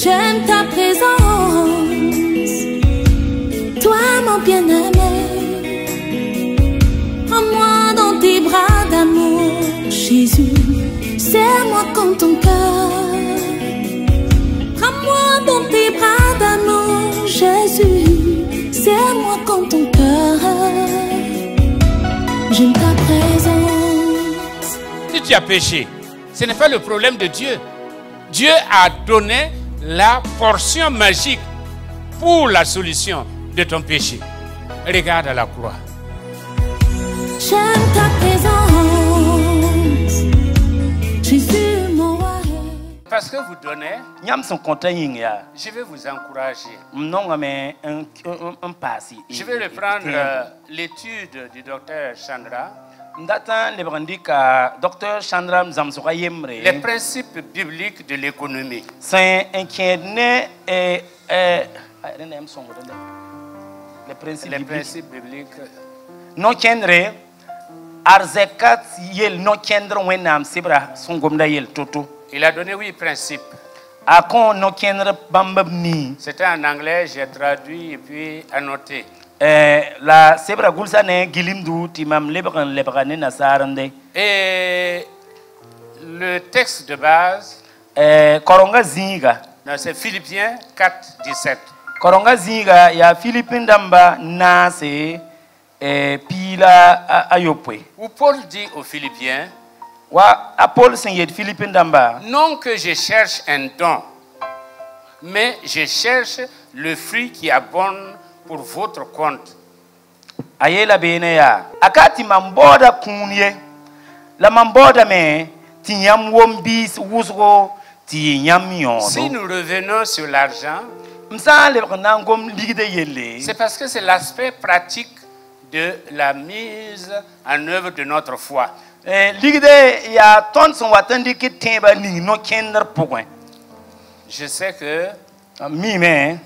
J'aime ta présence, toi mon bien-aimé. Prends-moi dans tes bras d'amour, Jésus. Serre-moi comme ton cœur. Prends-moi dans tes bras d'amour, Jésus. Serre-moi comme ton cœur. J'aime ta présence. Si tu as péché, ce n'est pas le problème de Dieu. Dieu a donné la portion magique pour la solution de ton péché. Regarde à la croix. J'aime ta présence, Jésus mon roi. Parce que vous donnez, je vais vous encourager. Je vais reprendre l'étude du docteur Chandra. Les principes bibliques de l'économie. Les principes bibliques. Il a donné 8 principes. C'était en anglais, j'ai traduit et puis annoté. La sebra gulsa ne gilimdu timam lebran lebrane nasarande. Et le texte de base, koronga zinga. C'est Philippiens 4, 17. Koronga zinga ya Philippine damba nase pila ayopwe. Où Paul dit aux Philippiens, wa Paul seigneur Philippine damba. Non que je cherche un don, mais je cherche le fruit qui abonde pour votre compte. Ayela beneya akati mamboda kunye la mamboda me tinyam wombis wusgo tinyam yono. Si nous revenons sur l'argent, c'est parce que c'est l'aspect pratique de la mise en œuvre de notre foi. Je sais que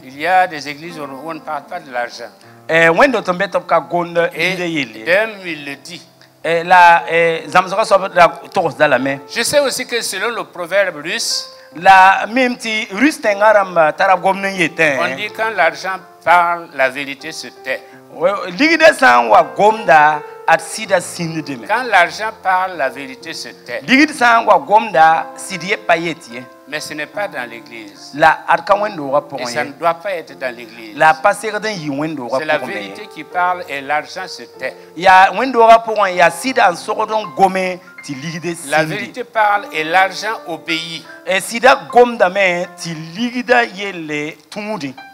il y a des églises où on ne parle pas de l'argent. Et il le dit. Je sais aussi que selon le proverbe russe, on dit quand l'argent parle, la vérité se tait. Quand l'argent parle, la vérité se tait. Mais ce n'est pas dans l'église. Et ça ne doit pas être dans l'église. C'est la vérité qui parle et l'argent se tait. La vérité parle et l'argent obéit.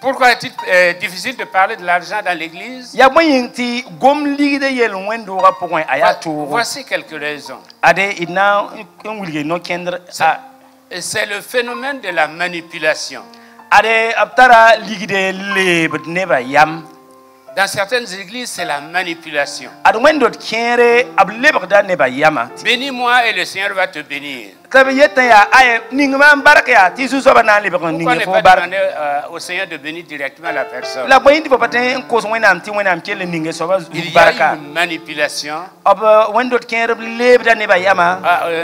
Pourquoi est-il difficile de parler de l'argent dans l'église? Voici quelques raisons. C'est le phénomène de la manipulation. Dans certaines églises, c'est la manipulation. Bénis-moi et le Seigneur va te bénir. Pourquoi ne pas demander au Seigneur de bénir directement la personne? Il y a une manipulation,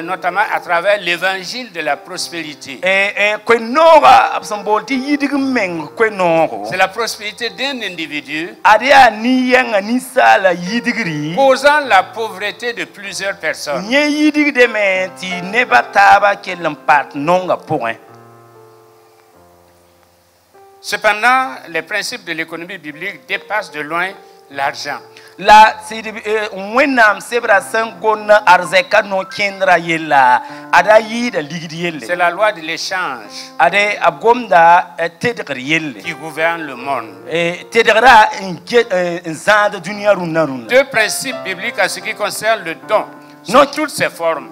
notamment à travers l'évangile de la prospérité. C'est la prospérité d'un individu causant la pauvreté de plusieurs personnes. Cependant, les principes de l'économie biblique dépassent de loin l'argent. C'est la loi de l'échange qui gouverne le monde. Deux principes bibliques en ce qui concerne le don, sous toutes ses formes.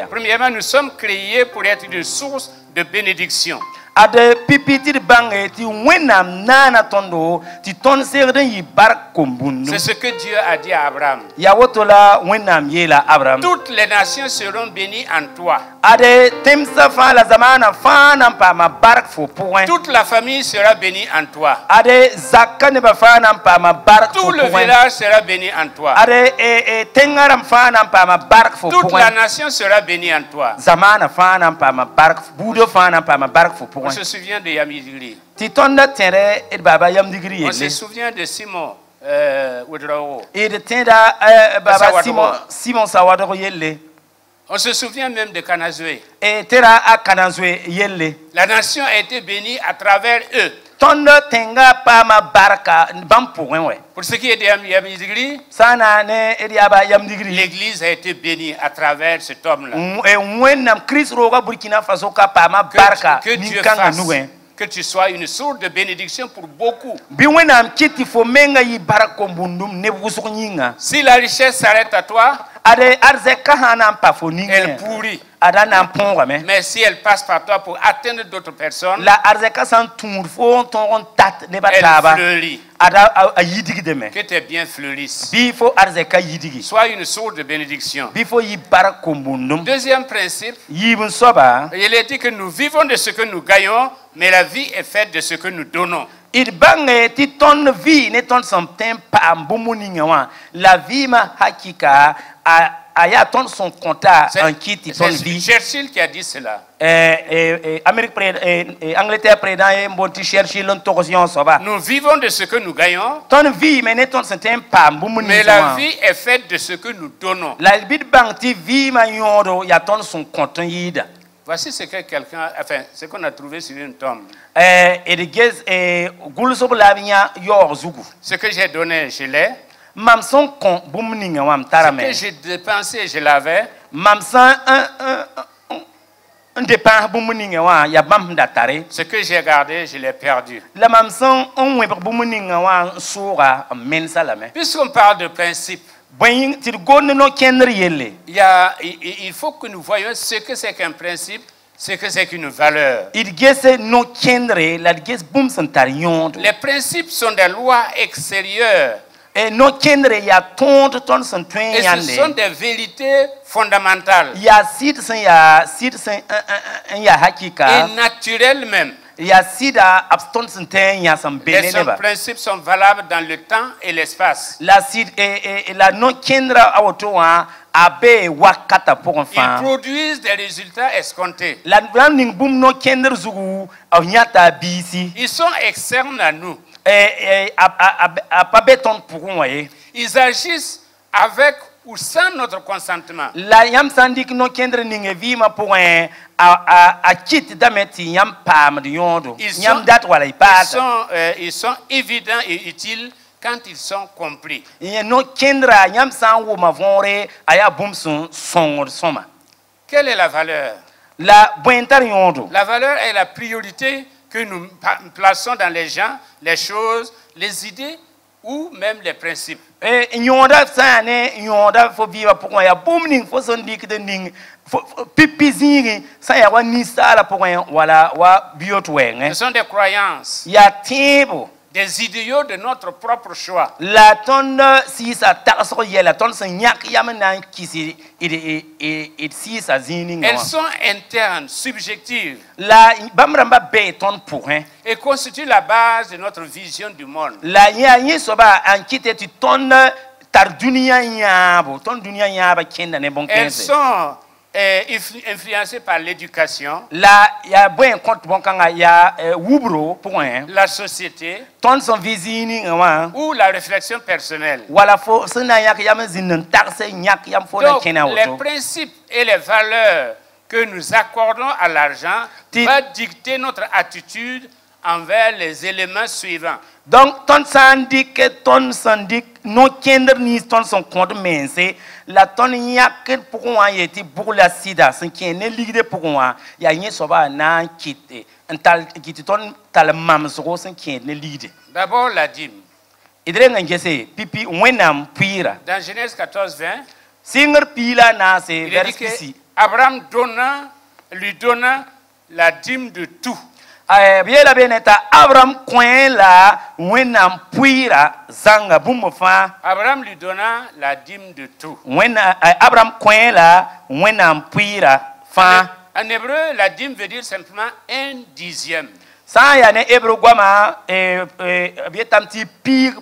Premièrement, nous sommes créés pour être une source de bénédiction. Ade pipiti bange ti wenam nana tondo ti ton serden yi bar kombundu. C'est ce que Dieu a dit à Abraham. Ya wotola wenam yela Abraham. Toutes les nations seront bénies en toi. Ade temsa fa la zamana fa nam pa ma bark fo point. Toute la famille sera bénie en toi. Ade zakka ne ba fa nam pa ma bark fo Tout point. le village sera béni en toi. Ade tengaram fa nam pa ma bark fo point. Toute la nation sera bénie en toi. Zamana fa nam pa ma bark budo fa nam pa ma bark fo point. On se souvient de Yamidiri. Ti tonda tere et baba yam digri On se yele. souvient de Simon Ouedraogo. Et de tenda baba Simon Sawadoro yele. On se souvient même de Kanazoué. Et tera a kanazwe yele. La nation a été bénie à travers eux. Tonda tenga pa ma barka bam point ouais. Pour ce qui est de Yamidiri, Sana ne ediaba yam digri. l'église a été bénie à travers cet homme-là. Et wenam Chris roga Burkina Faso ka pa ma barka Que ni Dieu kanga fasse nuwe. que tu sois une source de bénédiction pour beaucoup. Bi wenam kiti fo menga yi barako bundum ne busu nyinga. Si la richesse s'arrête à toi, Ade arzeka hanam pa fo ninga. elle pourrit. Ada nam pon mais. Mais si elle passe par toi pour atteindre d'autres personnes, La arzeka san tour fo ton tat ne elle bataba. fleurit. Ada a yidigi deme. Que tes biens fleurissent. Bi fo arzeka yidigi. Sois une source de bénédiction. Bi fo yi barako bundum. Deuxième principe, Yibun soba. il est dit que nous vivons de ce que nous gagnons, mais la vie est faite de ce que nous donnons. Il bange ti ton vie ne ton son tempa mbumuninga wa. La vie ma hakika aya ton son compta en kiti ton C'est vie. Churchill qui a dit cela. Amérique Angleterre président et mboti chercher l'ontosion soba. Nous vivons de ce que nous gagnons, Ton vie mais ne ton son tempa mais mbumuninga la wa. vie est faite de ce que nous donnons. La bit bang ti vie ma yondo ya ton son compte yida. Voici ce que ce qu'on a trouvé sur une tombe. Et de gez gulso lavinya yor zugu. Ce que j'ai donné, je l'ai. Mam son kon bumuninga wa Ce mtarame. que j'ai dépensé, je l'avais. Mam san un départ bumuninga wa ya bam datare. Ce que j'ai gardé, je l'ai perdu. La mam san on we bumuninga wa sura men salame. Puisqu'on parle de principe, Boyin ti gonne no kendri yelle. il faut que nous voyions ce que c'est qu'un principe, ce que c'est qu'une valeur. Il gese no kendre la gese bum san tarion. Les principes sont des lois extérieures. Et no kendre ya tonte ton san twen Et ce yande. sont des vérités fondamentales Ya sit san ya hakika. et naturelles même. Ya sida abston san ten ya san Les beneneba. principes sont valables dans le temps et l'espace. La sid et la no kendra awotoa abe wakata pour Ils enfant. produisent des résultats escomptés. La branding boom no kender zugu au nyata bisi. Ils sont externes à nous. A pas béton pour moi. Ils agissent avec ou sans notre consentement. La yam sandik no kendre ninge vima pour a kit dameti yam pam de yondo. Yam dat wala ipata. Ils sont évidents et utiles quand ils sont compris. No kendra yam san wo mavonre aya boom son soma. Quelle est la valeur? La buentar yondo. La valeur est la priorité que nous plaçons dans les gens, les choses, les idées ou même les principes. Yonda sane yonda fo viva pour ya boom ning fo son dik de ning pipi zingi sa ya wa ni sala pour wala wa biotwe Ce sont des croyances, ya tibo des idéaux de notre propre choix. la tonne si sa taso yela tonne sen yak yamna kisi et si sa zini Elles sont internes, subjectives la bamramba be tonne pour et constituent la base de notre vision du monde. la ya yi soba an kite ti tonne tar dunia yabo ton dunia yaba kenda ne bon Elles kense sont influencées par l'éducation, la ya bon compte bon kanga ya wubro point la société ton son visini wa ou la réflexion personnelle. wala fo sina yak yam zinin taxe nyak yam fo na Donc, kena les woto principes et les valeurs que nous accordons à l'argent vont dicter notre attitude envers les éléments suivants. donc ton sandik no kender ni ton son compte mense la ton yak pour wa yeti pour la sida sin kene ligde pour wa ya nye soba na kite ental kiti ton tal mam so sin kene ligde D'abord la dîme. idre ngese pipi wenam puira Dans Genèse 14, 20, singer pila na se il est dit vers que ici Abraham lui donna la dîme de tout. bien la beneta Abraham coin la wenam puira zanga bumofa. Abraham lui donna la dîme de tout. When Abraham coin la wenam puira fa. En hébreu, la dîme veut dire simplement 1/10. Ça y a ne hébreu guama bietamti pire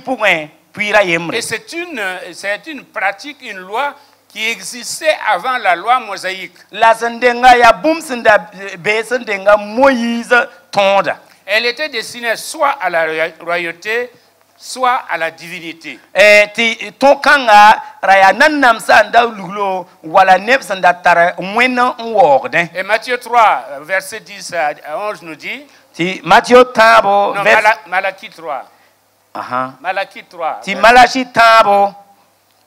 pour un puira yemre. Et c'est une pratique, une loi qui existait avant la loi mosaïque. La sendenga ya bum senda be sendenga Moïse tonda. Elle était destinée soit à la royauté, soit à la divinité. Ti tonkanga raya nanam sanda lulo wala neb sanda tara mwena nworde. Et Matthieu 3, verset 10 à 11 nous dit. Ti Matthieu tabo Non, Malachie 3. Malachie 3. Ti Malachi tabo.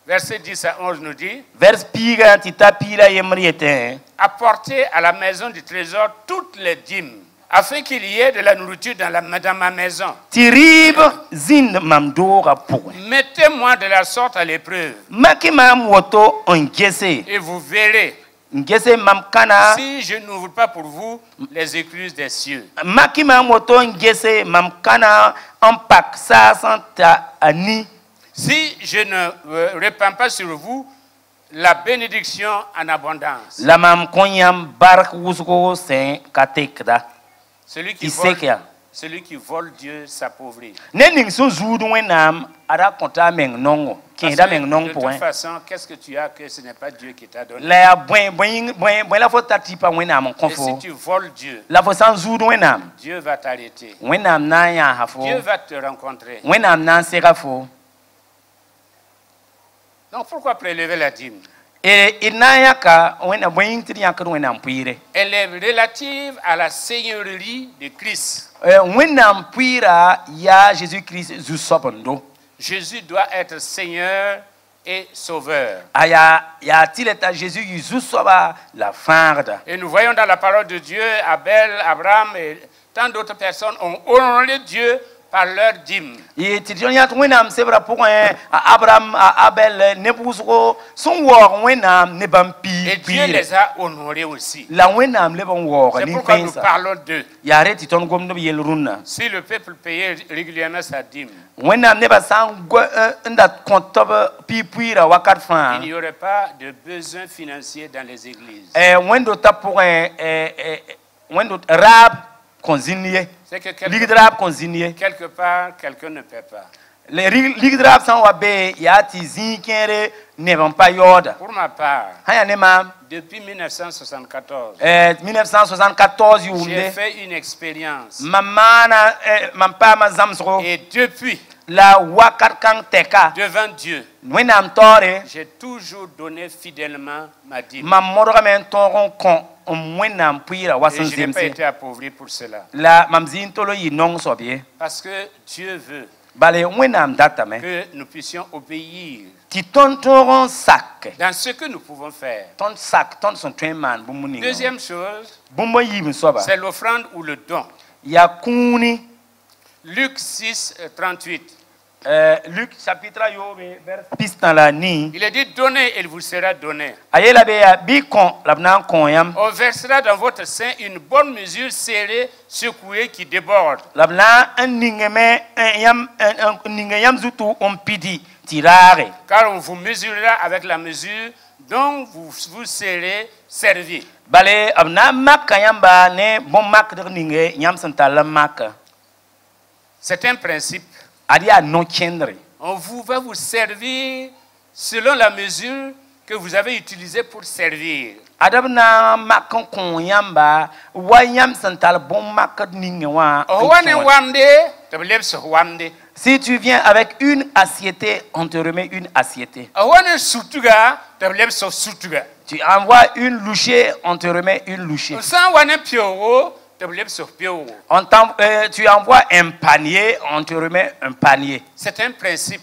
Verset 10 à 11 nous dit. Vers piga ti tapila yemriete. Apportez à la maison du trésor toutes les dîmes, afin qu'il y ait de la nourriture dans ma maison. Tirib zin mamdora pour. Mettez-moi de la sorte à l'épreuve. Makima moto ongese. Et vous verrez. Ngese mamkana. Si je n'ouvre pas pour vous les écluses des cieux. Makima moto ngese mamkana ampak sa santa ani. Si je ne répands pas sur vous la bénédiction en abondance. La mam konyam bark wusko sen katekda. Celui qui vole Dieu s'appauvrit. Nening so zudu wenam ara konta meng nongo. Kenda meng nong de toute façon, qu'est-ce que tu as que ce n'est pas Dieu qui t'a donné? La la faut tatipa wenam Et konfo. si tu voles Dieu, La faut sans zudu wenam. Dieu va t'arrêter. Wenam na ya hafo. Dieu va te rencontrer. Wenam na serafo. Donc pourquoi prélever la dîme? Elle est relative à la seigneurie de Christ. Jésus doit être Seigneur et Sauveur. Et nous voyons dans la parole de Dieu, Abel, Abraham et tant d'autres personnes ont honoré Dieu par leur dîme. Et Dieu les a honorés aussi. C'est pourquoi nous parlons d'eux. Si le peuple payait régulièrement sa dîme, il n'y aurait pas de besoin financier dans les églises. C'est que quelque part, quelqu'un ne paie pas. Pour ma part, depuis 1974, j'ai fait une expérience. Et depuis, devant Dieu, j'ai toujours donné fidèlement ma dîme. Et je n'ai pas été appauvri pour cela. Parce que Dieu veut que nous puissions obéir dans ce que nous pouvons faire. Deuxième chose, c'est l'offrande ou le don. Luc 6, 38. Luc chapitre il est dit donnez et il vous sera donné. On versera dans votre sein une bonne mesure serrée, secouée qui déborde. Car on vous mesurera avec la mesure dont vous vous serez servi. C'est un principe. On va vous servir selon la mesure que vous avez utilisée pour servir. Si tu viens avec une assiette, on te remet une assiette. Tu envoies une louchée, on te remet une louchée. Tu envoies un panier, on te remet un panier. C'est un principe.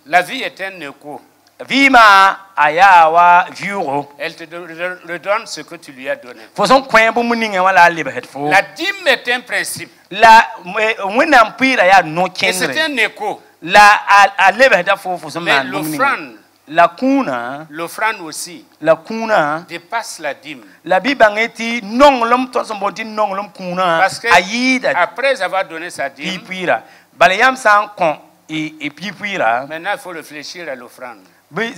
La vie est un écho. Elle te redonne ce que tu lui as donné. La dîme est un principe. Et c'est un écho. Mais l'offrande La kuna. L'offrande aussi. La kuna. Dépasse la dîme. La Bible ngeti nonglom to somboti nonglom kuna. Parce que après avoir donné sa dîme. Pipuira. Balayam san kon et pipuira. Maintenant il faut réfléchir à l'offrande. Mais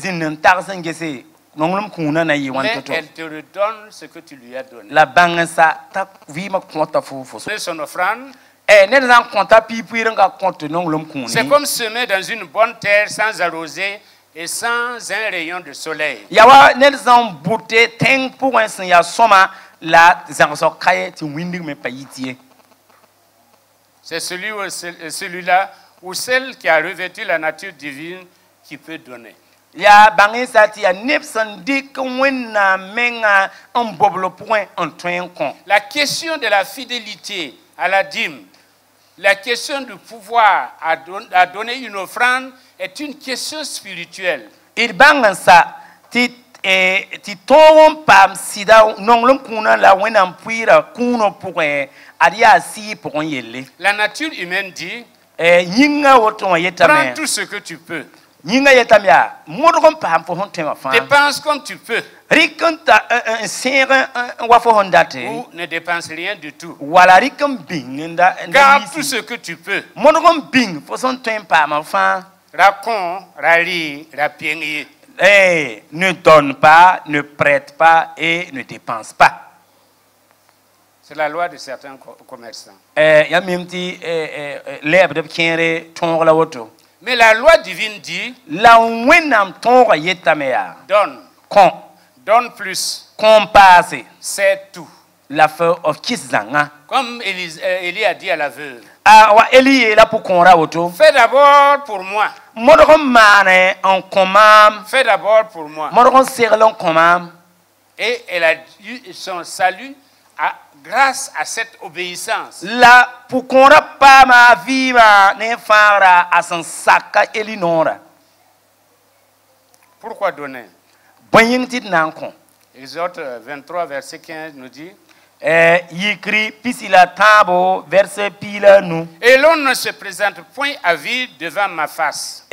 elle te redonne ce que tu lui as donné. La bangasa ta vima konta fofo. C'est son offrande. C'est comme semer dans une bonne terre sans arroser et sans un rayon de soleil. C'est celui-là ou celle qui a revêtu la nature divine qui peut donner. Ya bangisa ti ya nepsan dik wena menga un boblo point en train con. La question de la fidélité à la dîme, la question du pouvoir à donner une offrande est une question spirituelle. Il bangasa ti toron pam sida nonglom kuna la wena puira kuno point adia si pour yele. La nature humaine dit yinga woto yeta prends tout ce que tu peux. Dépense comme tu peux. Ou ne dépense rien du tout. Garde tout ce que tu peux. Raconte, rallie, rapien. Ne donne pas, ne prête pas et ne dépense pas. C'est la loi de certains commerçants. Mais la loi divine dit donne. Donne plus. C'est tout. Comme Élie a dit à la veuve. Fais d'abord pour moi. Fais d'abord pour moi. Et elle a eu son salut grâce à cette obéissance. Pourquoi donner? Exode 23, verset 15 nous dit. Et l'on ne se présente point à vide devant ma face.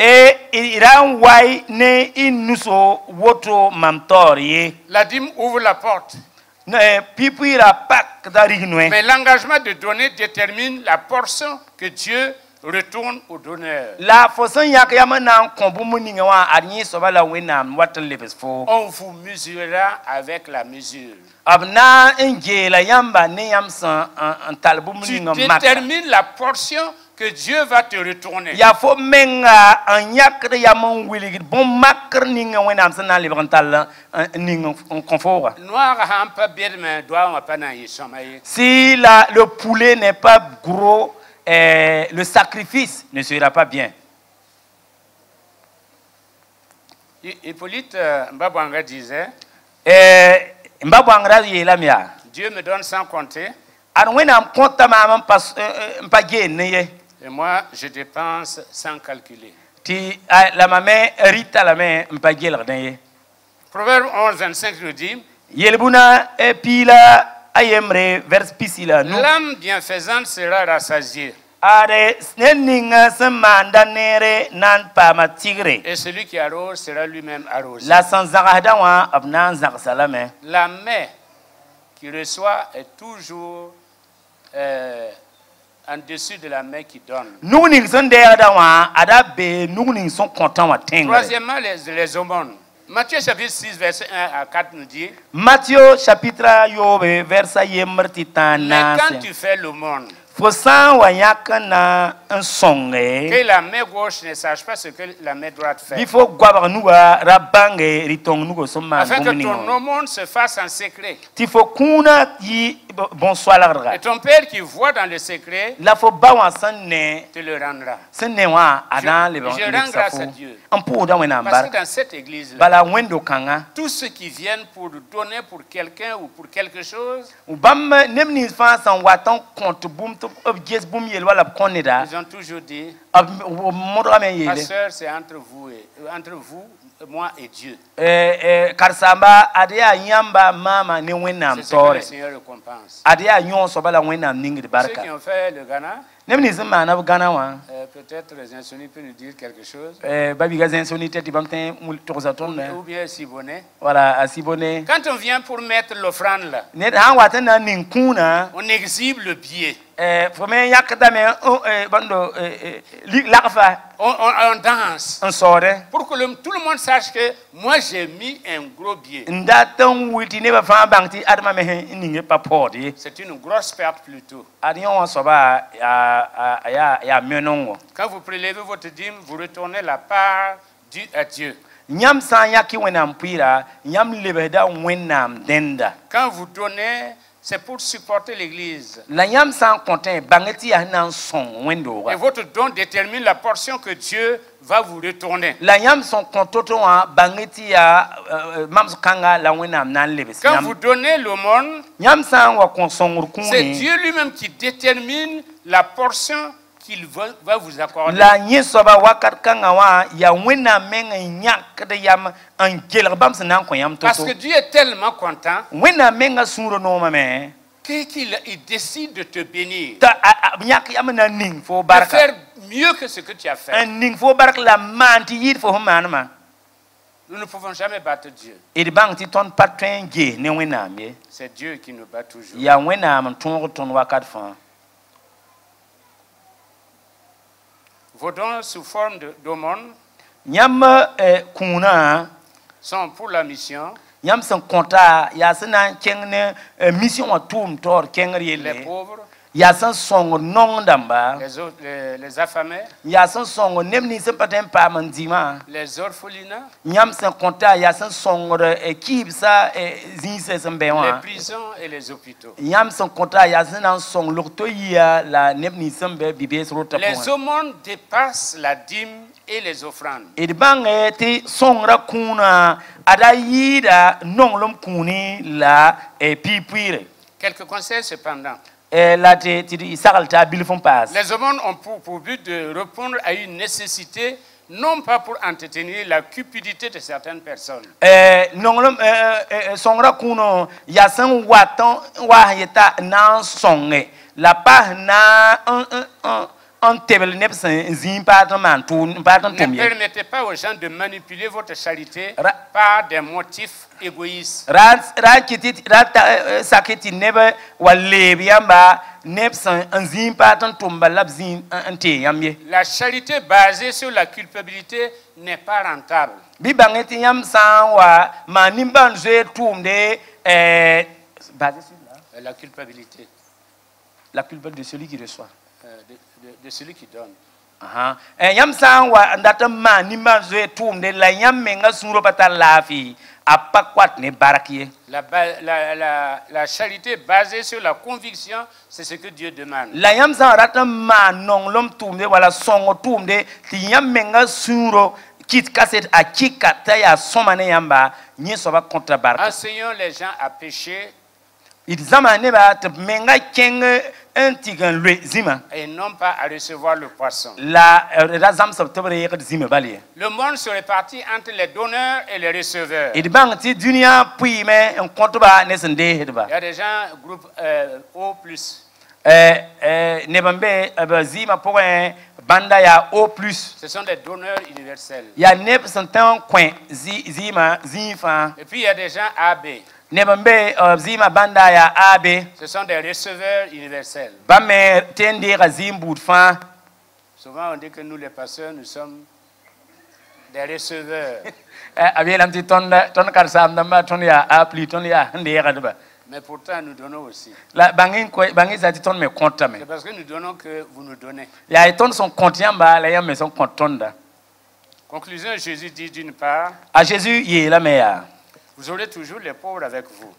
La dîme ouvre la porte. Mais l'engagement de donner détermine la portion que Dieu retourne au donneur. On vous mesurera avec la mesure. Tu détermines la portion que Dieu va te retourner. Si le poulet n'est pas gros, le sacrifice ne sera pas bien. Hippolyte Mbabwanga disait, Dieu me donne sans compter. Et moi, je dépense sans calculer. Proverbe 11, 25 nous dit, l'âme bienfaisante sera rassasiée. Et celui qui arrose sera lui-même arrosé. La main qui reçoit est toujours en dessus de la main qui donne. Troisièmement, les aumônes. Matthieu chapitre 6, verset 1 à 4 nous dit. Matthieu chapitre verset 1. Mais quand tu fais l'aumône, que la main gauche ne sache pas ce que la main droite fait. Afin que ton aumône se fasse en secret. Et ton Père qui voit dans le secret te le rendra. Je rends grâce à Dieu. Parce que dans cette église-là, tous ceux qui viennent pour donner pour quelqu'un ou pour quelque chose, ils ont toujours dit, pasteur, c'est entre vous, moi et Dieu. C'est ce que le Seigneur récompense. Ceux qui ont fait le Ghana, Peut-être les insomnies peuvent nous dire quelque chose. Ou bien Sibonnet. Voilà, Sibonnet. Quand on vient pour mettre l'offrande là, on exhibe le pied. On danse. Pour que tout le monde sache que moi j'ai mis un gros billet. C'est une grosse perte plutôt. Quand vous prélevez votre dîme, vous retournez la part due à Dieu. Quand vous donnez, c'est pour supporter l'église. Et votre don détermine la portion que Dieu va vous retourner. Quand vous donnez l'aumône, c'est Dieu lui-même qui détermine la portion qu'il va vous accorder. Parce que Dieu est tellement content qu'il décide de te bénir, de faire mieux que ce que tu as fait. Nous ne pouvons jamais battre Dieu. C'est Dieu qui nous bat toujours. Vos dons sous forme d'aumône sont pour la mission. Les pauvres, les affamés, les orphelinats, les prisons et les hôpitaux. Les aumônes dépassent la dîme et les offrandes. Quelques conseils cependant. Les aumônes ont pour but de répondre à une nécessité, non pas pour entretenir la cupidité de certaines personnes. Ne permettez pas aux gens de manipuler votre charité par des motifs égoïstes. La charité basée sur la culpabilité n'est pas rentable. La culpabilité. La culpabilité de celui qui reçoit. De celui qui donne. La charité basée sur la conviction, c'est ce que Dieu demande. Enseignons les gens à pécher et non pas à recevoir le poisson. Le monde se répartit entre les donneurs et les receveurs. Il y a des gens groupe O+. Ce sont des donneurs universels. Et puis il y a des gens AB. Ce sont des receveurs universels. Souvent on dit que nous les pasteurs, nous sommes des receveurs. Mais pourtant nous donnons aussi. C'est parce que nous donnons que vous nous donnez. Conclusion, Jésus dit d'une part, vous aurez toujours les pauvres avec vous.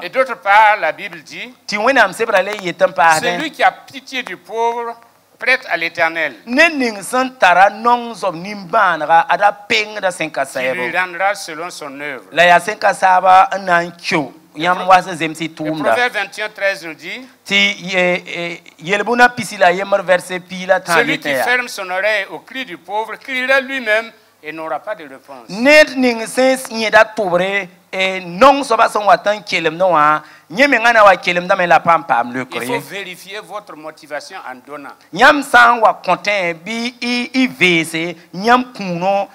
Et d'autre part, la Bible dit, celui qui a pitié du pauvre prête à l'Éternel, qui lui rendra selon son œuvre. Le Proverbe 21:13 nous dit, celui qui ferme son oreille au cri du pauvre criera lui-même et n'aura pas de réponse. et non so ba son watan kelem no wa nyeme ngana wa kelem da me la pam pam le il faut vérifier votre motivation en donnant. Nyam san wa content bi i vese nyam kuno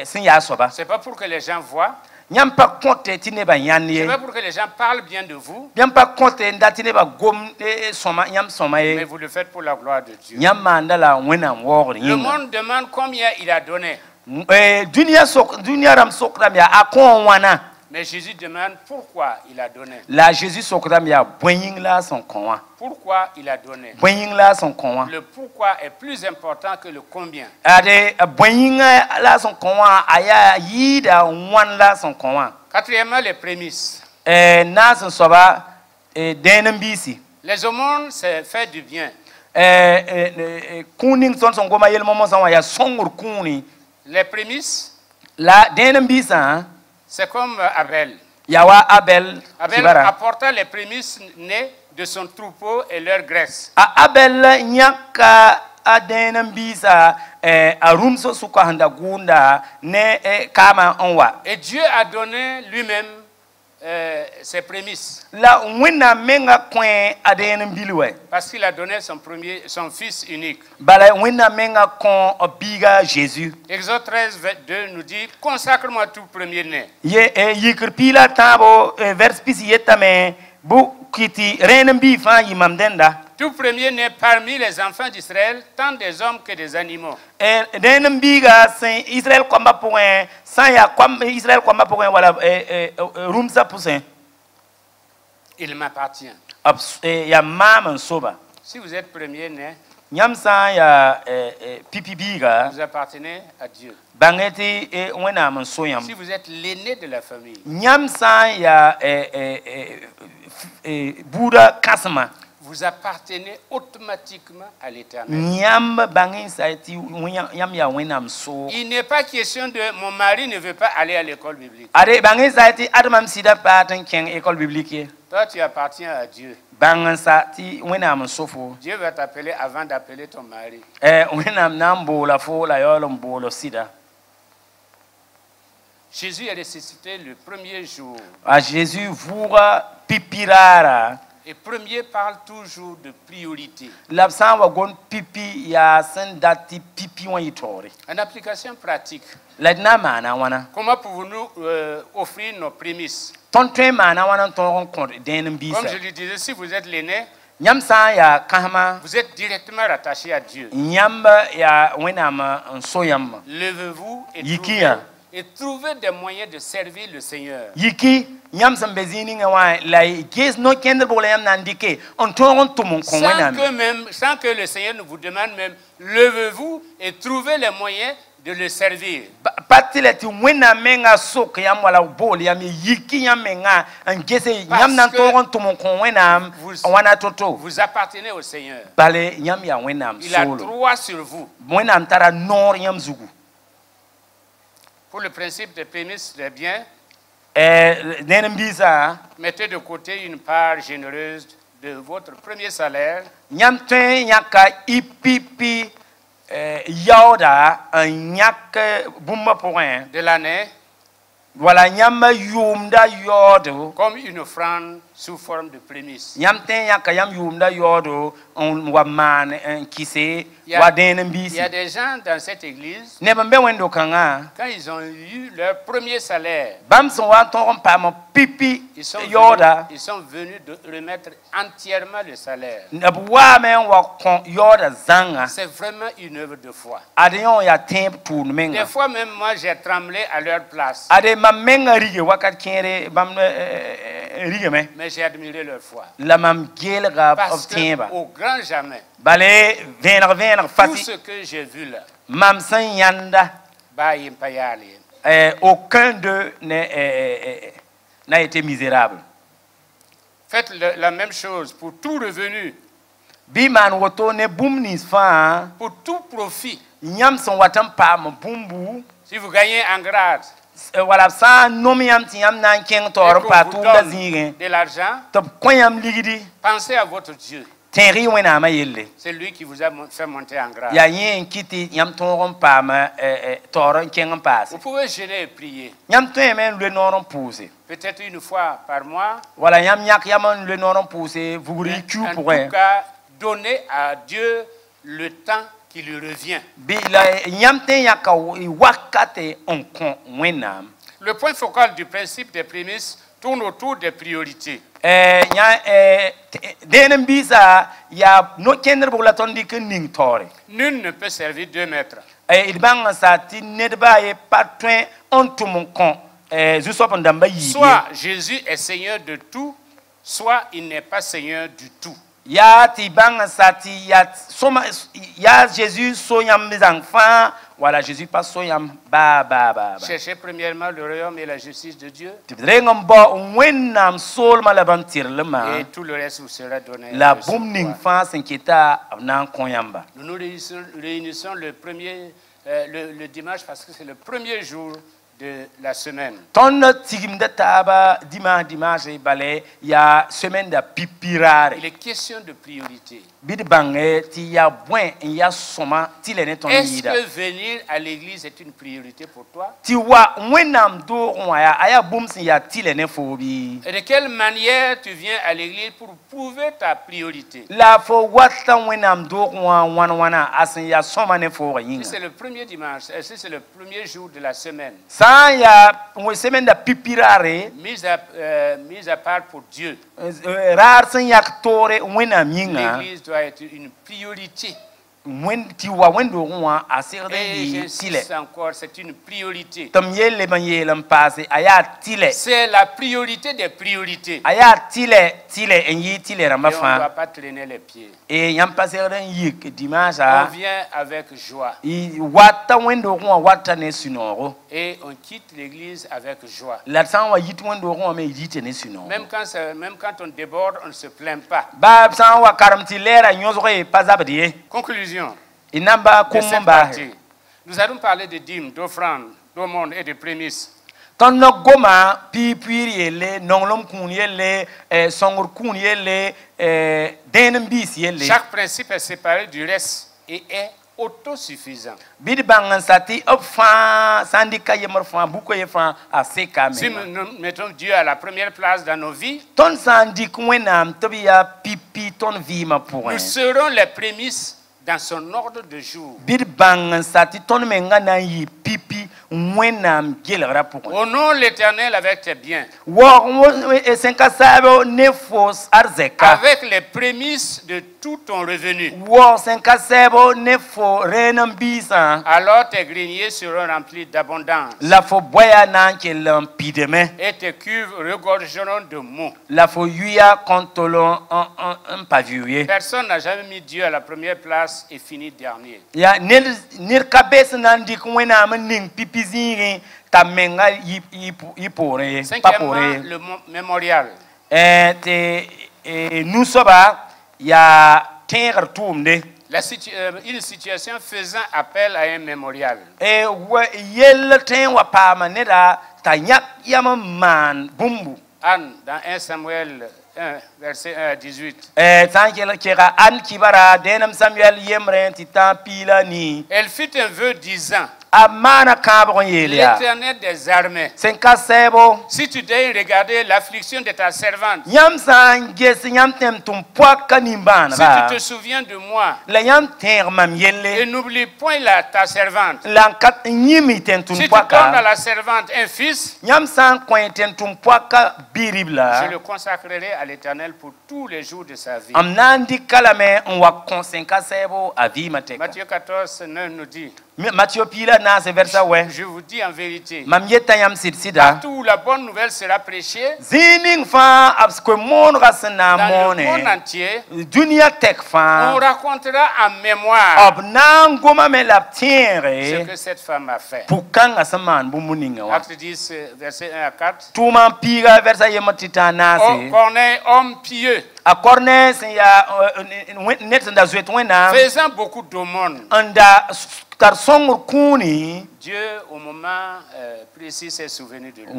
sin ya so ba. C'est pas pour que les gens voient. Nyam pa compte tine ba yanne. C'est pas pour que les gens parlent bien de vous. Nyam pa compte ndatine ba gom soma nyam soma mais vous le faites pour la gloire de Dieu. Nyam mandala wena wor. Le monde demande combien il a donné. Dunia ram sokram ya akon wana. Mais Jésus demande pourquoi il a donné. La Jésus sokram ya boying la son konwa. Pourquoi il a donné. Boying la son konwa. Le pourquoi est plus important que le combien. Ade boying la son konwa aya yida wan la son konwa. Quatrièmement, les prémices. Na son soba denembisi. Les aumônes, c'est faire du bien. Kuning son goma yel momo son ya songur kuni. Les prémices. La denembisa. C'est comme Abel. Yawa Abel. Abel apporta les prémices nées de son troupeau et leur graisse. Abel nyaka adenembisa arumso suka handa gunda ne kama onwa. Et Dieu a donné lui-même ses prémices. La wina menga kwen adenembilwe. Parce qu'il a donné son fils unique. Bala wina menga kon obiga Jésus. Exode 13, 2 nous dit consacre-moi tout premier-né. Yikirpila tabo vers pisi yetame bu kiti renembi fa yimamdenda. Tout premier-né parmi les enfants d'Israël, tant des hommes que des animaux. Renembiga saint Israël komba point sans ya comme Israël komba point wala rumsa poussin. Il m'appartient. Ya maman soba. Si vous êtes premier-né, nyamsa ya pipibiga. Vous appartenez à Dieu. Bangeti wena man soyam. Si vous êtes l'aîné de la famille. Nyamsa ya Bouddha kasma. Vous appartenez automatiquement à l'Éternel. Il n'est pas question de mon mari ne veut pas aller à l'école biblique. Toi, tu appartiens à Dieu. Dieu va t'appeler avant d'appeler ton mari. Jésus est ressuscité le premier jour. Jésus voura pipirara. Et premier parle toujours de priorité. En application pratique. Comment pouvons-nous offrir nos prémices? Comme je le disais, si vous êtes l'aîné, vous êtes directement rattaché à Dieu. Levez-vous et trouvez des moyens de servir le Seigneur. Sans que le Seigneur ne vous demande même, levez-vous et trouvez les moyens de le servir. Vous appartenez au Seigneur. Il a droit sur vous. Pour le principe des prémices des biens, mettez de côté une part généreuse de votre premier salaire. De l'année. Comme une offrande sous forme de prémisse. Il y a des gens dans cette église, quand ils ont eu leur premier salaire, ils sont venus de remettre entièrement le salaire. C'est vraiment une œuvre de foi. Des fois même moi j'ai tremblé à leur place. Mais j'ai admiré leur foi. Parce que au grand jamais, tout ce que j'ai vu là, aucun d'eux n'a été misérable. Faites la même chose pour tout revenu, pour tout profit. Si vous gagnez en grade, et que vous donne de l'argent, pensez à votre Dieu. C'est lui qui vous a fait monter en grâce. Vous pouvez jeûner et prier. Peut-être une fois par mois. En tout cas, donner à Dieu le temps qui lui revient. Le point focal du principe des prémices tourne autour des priorités. Nul ne peut servir 2 maîtres. Soit Jésus est Seigneur de tout, soit il n'est pas Seigneur du tout. Jésus voilà, Jésus pas soyam ba. Cherchez premièrement le royaume et la justice de Dieu. Et tout le reste vous sera donné. Nous nous réunissons le dimanche parce que c'est le premier jour de la semaine. Il est question de priorité. Est-ce que venir à l'église est une priorité pour toi? Et de quelle manière tu viens à l'église pour prouver ta priorité? Si c'est le premier dimanche, si c'est le premier jour de la semaine, mise à part pour Dieu, l'église doit être une priorité. Et j'insiste encore, c'est une priorité. C'est la priorité des priorités. Et on ne doit pas traîner les pieds. On vient avec joie. Et on quitte l'église avec joie. Même quand on déborde, on ne se plaint pas. Conclusion. Nous allons parler de dîmes, d'offrandes, d'aumônes et de prémices. Chaque principe est séparé du reste et est autosuffisant. Si nous mettons Dieu à la première place dans nos vies, nous serons les prémices dans son ordre de jour. Honore l'Éternel avec tes biens, avec les prémices de tout ton revenu. Alors tes greniers seront remplis d'abondance et tes cuves regorgeront de mots. Personne n'a jamais mis Dieu à la première place et fini dernier. Cinquièmement, le mémorial. Une situation faisant appel à un mémorial. Anne, dans 1 Samuel 1, verset 1 à 18. Elle fit un vœu disant: l'Éternel des armées, si tu daignes regarder l'affliction de ta servante, si tu te souviens de moi et n'oublie point ta servante, si tu donnes à la servante un fils, je le consacrerai à l'Éternel pour tous les jours de sa vie. Matthieu 14, 9 nous dit: je vous dis en vérité, partout où la bonne nouvelle sera prêchée, dans le monde entier, on racontera en mémoire ce que cette femme a fait. Acte 10, verset 1 à 4. Corneille, homme pieux, faisant beaucoup d'aumônes, Dieu, au moment précis, s'est souvenu de lui.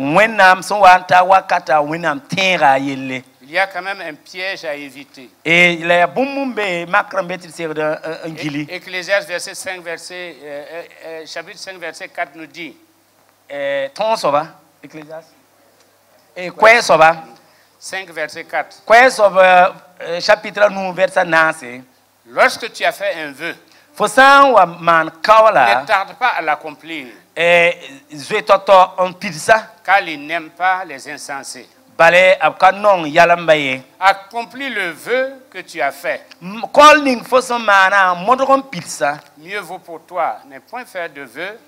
Il y a quand même un piège à éviter. Et il y a boumbe macrambe c'est un gili. Ecclésiaste verset 5 chapitre 5 verset 4 nous dit. Ton sova Ecclésiaste. Et quoi sova 5 verset 4. Quoi sova chapitre nous verset 9. Lorsque tu as fait un vœu, ne tarde pas à l'accomplir. Car il n'aime pas les insensés. Accomplis le vœu que tu as fait. Mieux vaut pour toi ne point faire de vœu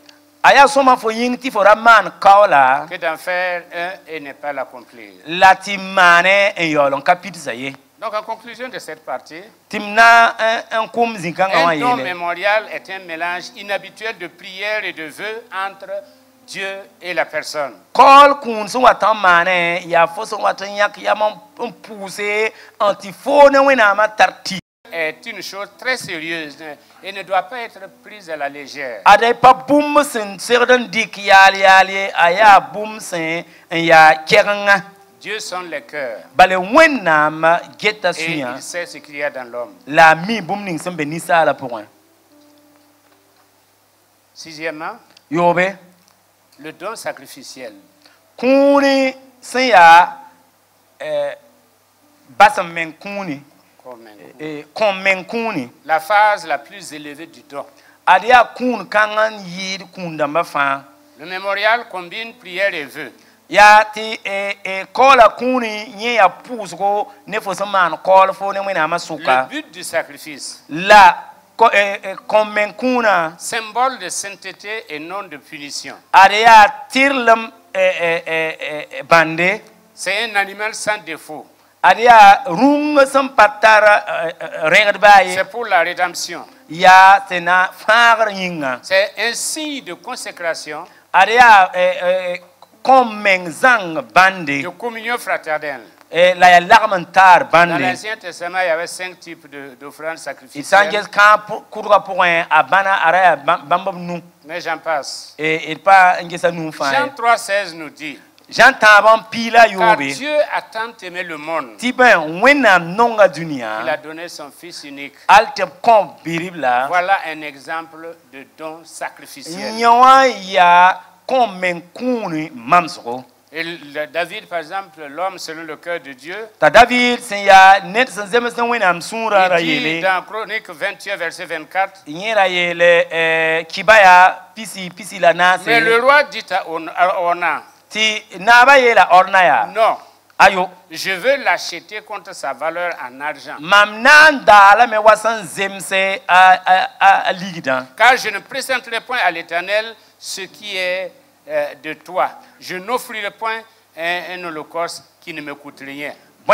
que d'en faire un et ne pas l'accomplir. Donc, en conclusion de cette partie, un don mémorial est un mélange inhabituel de prières et de vœux entre Dieu et la personne. Est une chose très sérieuse et ne doit pas être prise à la légère. Dieu sonde les cœurs. Et il sait ce qu'il y a dans l'homme. Sixièmement, le don sacrificiel. La phase la plus élevée du don. Le mémorial combine prière et vœux. Le but du sacrifice, symbole de sainteté et non de punition. C'est un animal sans défaut. C'est pour la rédemption. C'est un signe de consécration, de communion fraternelle. Dans l'Ancien Testament, il y avait 5 types d'offrandes sacrificielles. Mais j'en passe. Jean 3,16 nous dit: car Dieu a tant aimé le monde qu'il a donné son Fils unique. Voilà un exemple de don sacrificiel. Et David, par exemple, l'homme selon le cœur de Dieu, il dit dans Chronique 21, verset 24, mais le roi dit à Ornan, non, je veux l'acheter contre sa valeur en argent. Car je ne présenterai point à l'Éternel ce qui est de toi. Je n'offrirai point un holocauste qui ne me coûte rien. 2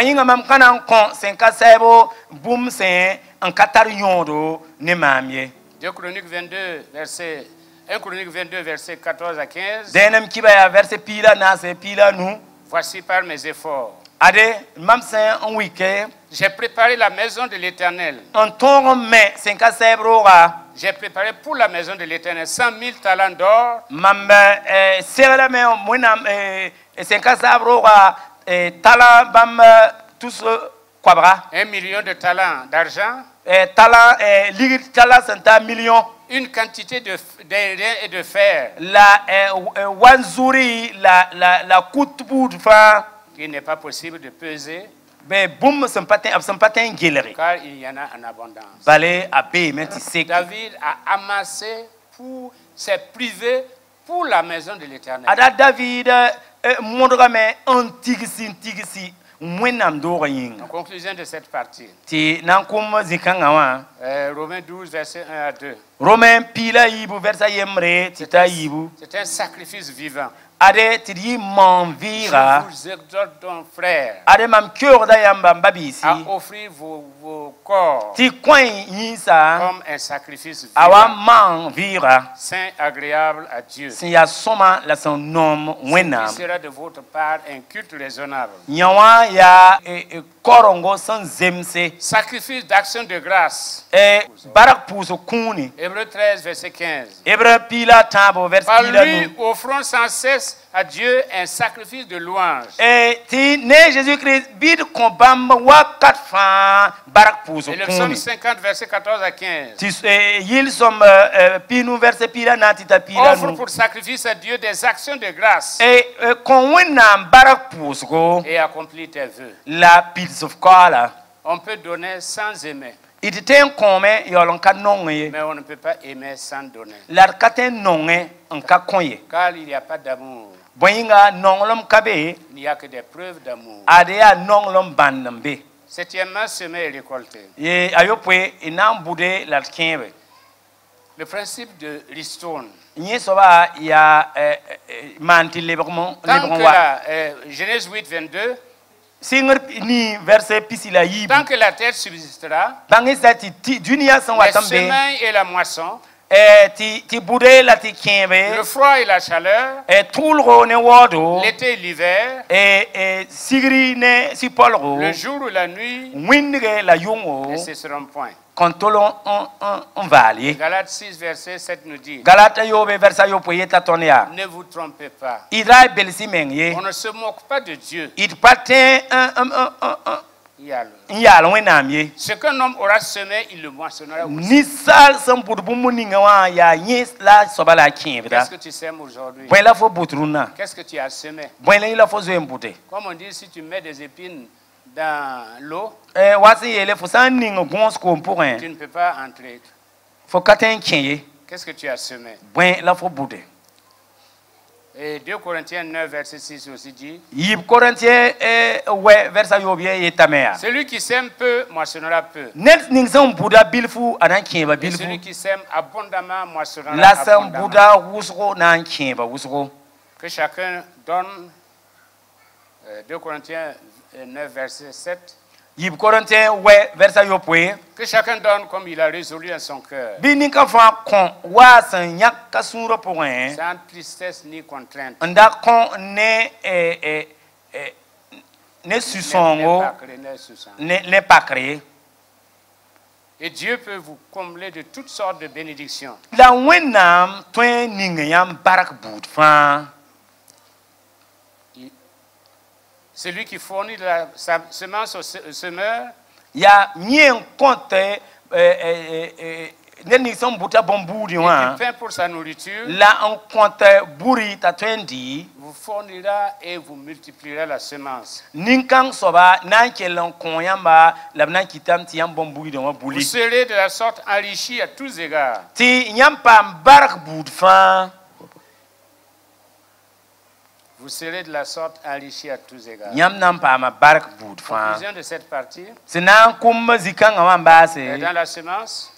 Chroniques 22, verset 1 Chroniques 22, verset 14 à 15. Voici par mes efforts. J'ai préparé la maison de l'Éternel. J'ai préparé pour la maison de l'Éternel 100 000 talents d'or. 1 million de talents d'argent. Une quantité d'airain et de fer. Il n'est pas possible de peser. Car il y en a en abondance. David a amassé pour ses privés pour la maison de l'Éternel. En conclusion de cette partie, Romains 12, verset 1 à 2. C'est un sacrifice vivant. Je vous exhorte donc, frères, à offrir vos corps comme un sacrifice vivant, saint, agréable à Dieu. Ce qui sera de votre part un culte raisonnable. Sacrifice d'action de grâce. Hébreux 13, verset 15. Par lui, offrons sans cesse à Dieu un sacrifice de louange. Et Jésus-Christ bid kombam wakat fa barak pouso. Et le psaume 50 verset 14 à 15. Ils sont pinu verset pila natita pila. Offre pour sacrifice à Dieu des actions de grâce. Et konwena barak pouso. Et accomplis tes vœux. La pils of kala. On peut donner sans aimer. Mais on ne peut pas aimer sans donner. Car il n'y a pas d'amour. Il n'y a que des preuves d'amour. Septièmement, semer et récolter. Le principe de ristourne. Genèse 8, 22. Tant que la terre subsistera, les semailles et la moisson, le froid et la chaleur, l'été et l'hiver, le jour ou la nuit, ne cesseront point. Galates 6, verset 7 nous dit, ne vous trompez pas. On ne se moque pas de Dieu. Ce qu'un homme aura semé, il le moissonnera aussi. Qu'est-ce que tu sèmes aujourd'hui? Qu'est-ce que tu as semé? Comme on dit, si tu mets des épines dans l'eau, tu ne peux pas entrer. Qu'est-ce que tu as semé? Et 2 Corinthiens 9, verset 6 aussi dit, celui qui sème peu moissonnera peu. Et celui qui sème abondamment moissonnera abondamment. Que chacun donne, 2 Corinthiens 9, verset 7. Que chacun donne comme il a résolu en son cœur. Sans tristesse ni contrainte. Et Dieu peut vous combler de toutes sortes de bénédictions. Celui qui fournit sa semence au semeur, et qui pain pour sa nourriture, vous fournira et vous multipliera la semence. Vous serez de la sorte enrichi à tous égards. Vous serez de la sorte enrichi à tous égards. Conclusion de cette partie. Dans la semence,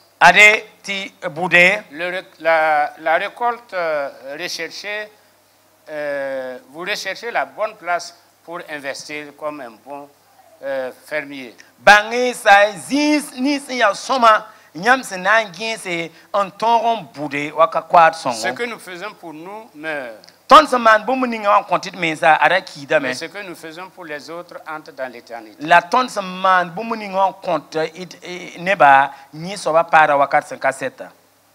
la récolte recherchée, vous recherchez la bonne place pour investir comme un bon fermier. Ce que nous faisons pour nous meurt. Mais ce que nous faisons pour les autres entre dans l'éternité.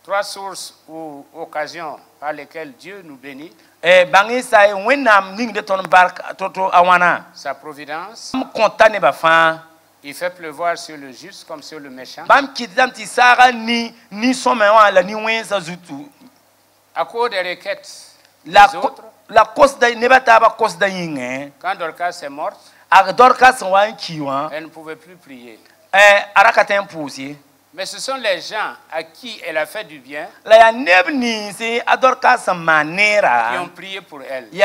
3 sources ou occasions par lesquelles Dieu nous bénit. Sa providence. Il fait pleuvoir sur le juste comme sur le méchant. À cause des requêtes. Quand Dorcas est morte, elle ne pouvait plus prier. Mais ce sont les gens à qui elle a fait du bien qui ont prié pour elle. Et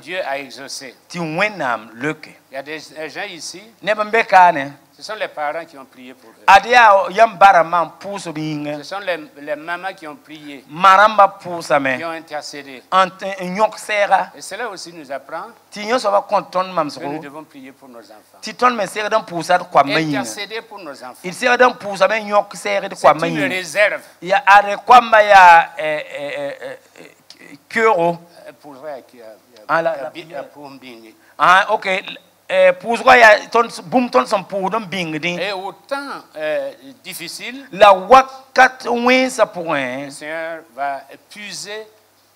Dieu a exaucé. Il y a des gens ici. Ce sont les parents qui ont prié pour eux. Ce sont les mamans qui ont prié, qui ont intercédé. Et cela aussi nous apprend que nous devons prier pour nos enfants. Intercéder pour nos enfants. C'est une réserve. Et autant difficile, le Seigneur va puiser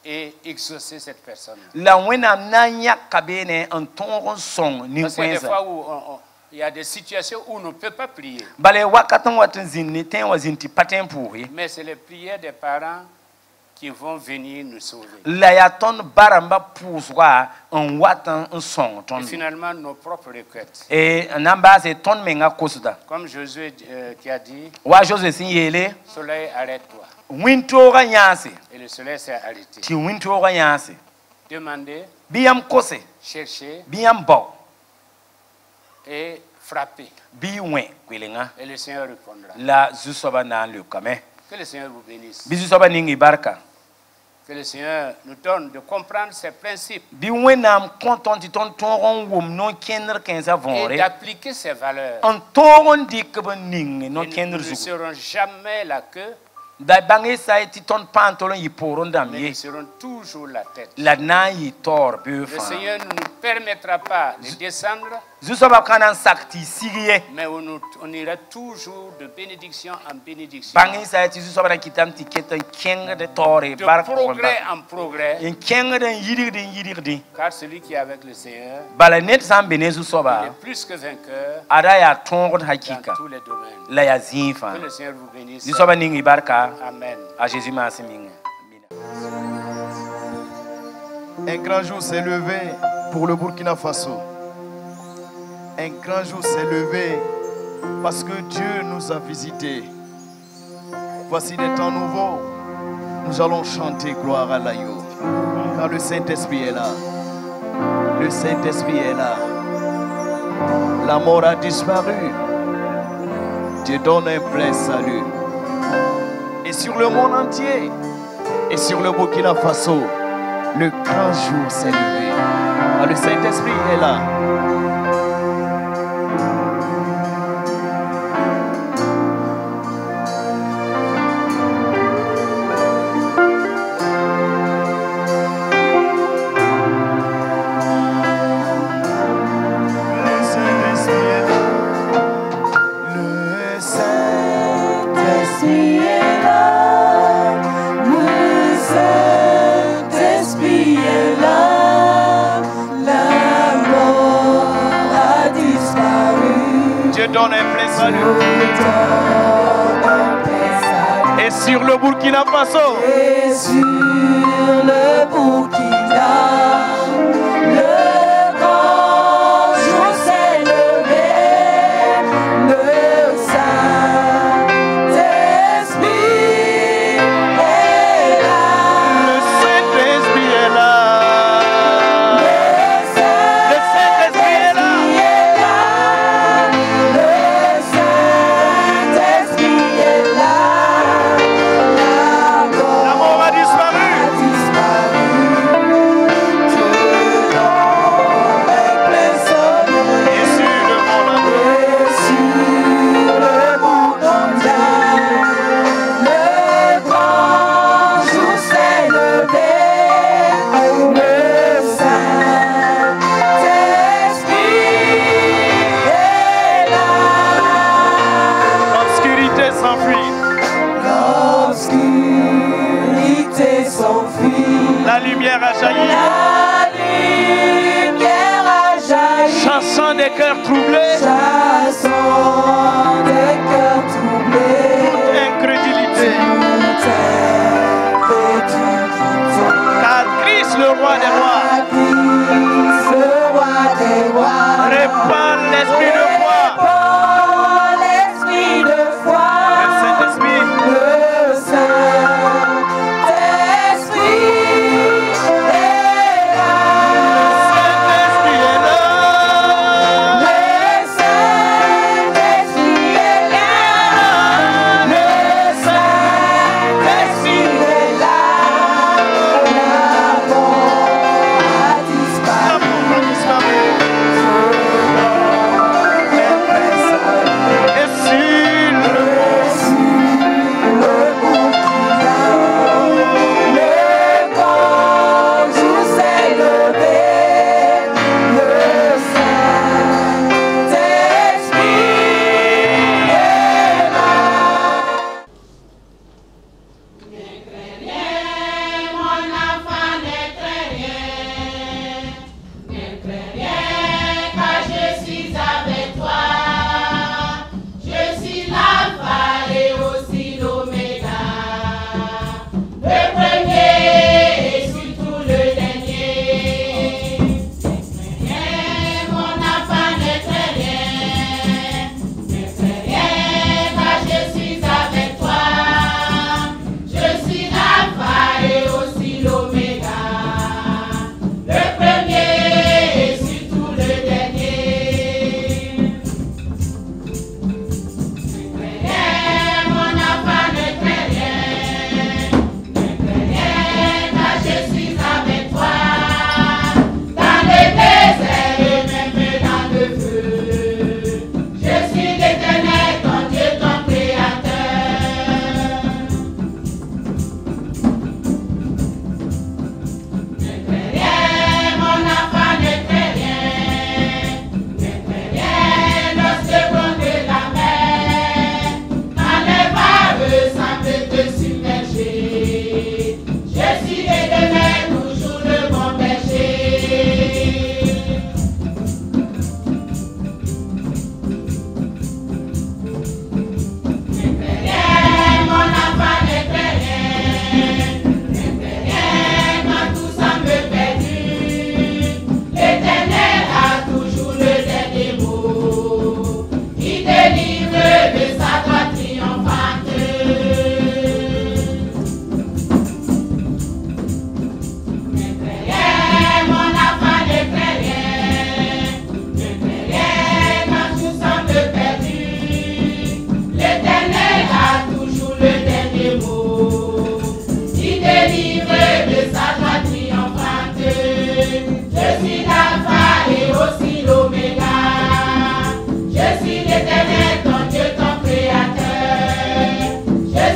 et exaucer cette personne. La wenam na nyaka bene en ton son ni Parce que des fois où il y a des situations où on ne peut pas prier. Mais c'est les prières des parents qui vont venir nous sauver. Et finalement, nos propres requêtes. Comme Josué qui a dit, soleil, arrête-toi. Et le soleil s'est arrêté. Demandez, cherchez, et frapper. Et le Seigneur répondra. Que le Seigneur vous bénisse. Que le Seigneur nous donne de comprendre ces principes. Et d'appliquer ces valeurs. Et nous ne serons jamais la queue. Mais nous serons toujours la tête. Le Seigneur ne nous permettra pas de descendre. Mais on ira toujours de bénédiction en bénédiction. De progrès en progrès. Car celui qui est avec le Seigneur, il est plus que vainqueur dans tous les domaines. Que le Seigneur vous bénisse. Amen. Un grand jour s'est levé pour le Burkina Faso. Un grand jour s'est levé parce que Dieu nous a visités. Voici des temps nouveaux. Nous allons chanter gloire à l'agneau. Car le Saint-Esprit est là. Le Saint-Esprit est là. La mort a disparu. Dieu donne un plein salut. Et sur le monde entier, et sur le Burkina Faso, le grand jour s'est levé. Ah, le Saint-Esprit est là. Donne un plein salut. Et sur le Burkina Faso. Et sur le Burkina, le grand jour s'est levé. Le Saint-Esprit est là. Le Saint-Esprit est là. La lumière a jailli. La lumière a jailli. Chassant des cœurs troublés. Chassant des cœurs troublés. Toute incrédulité. Car Christ, le roi des rois. Christ, le roi des rois. Répand l'esprit de foi. Répand l'esprit de foi. Le Saint-Esprit. Le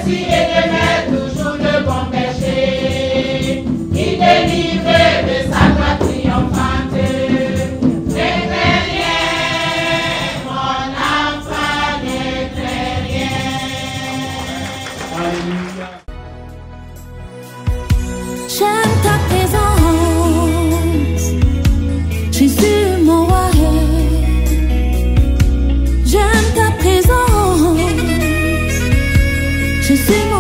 merci éternel, toujours le bon berger, qui délivre de sa gloire triomphante. N'éclaire rien, mon enfant, n'éclaire rien. Alléluia. J'aime ta présence, Jésus mon roi. J'aime ta présence, Jésus.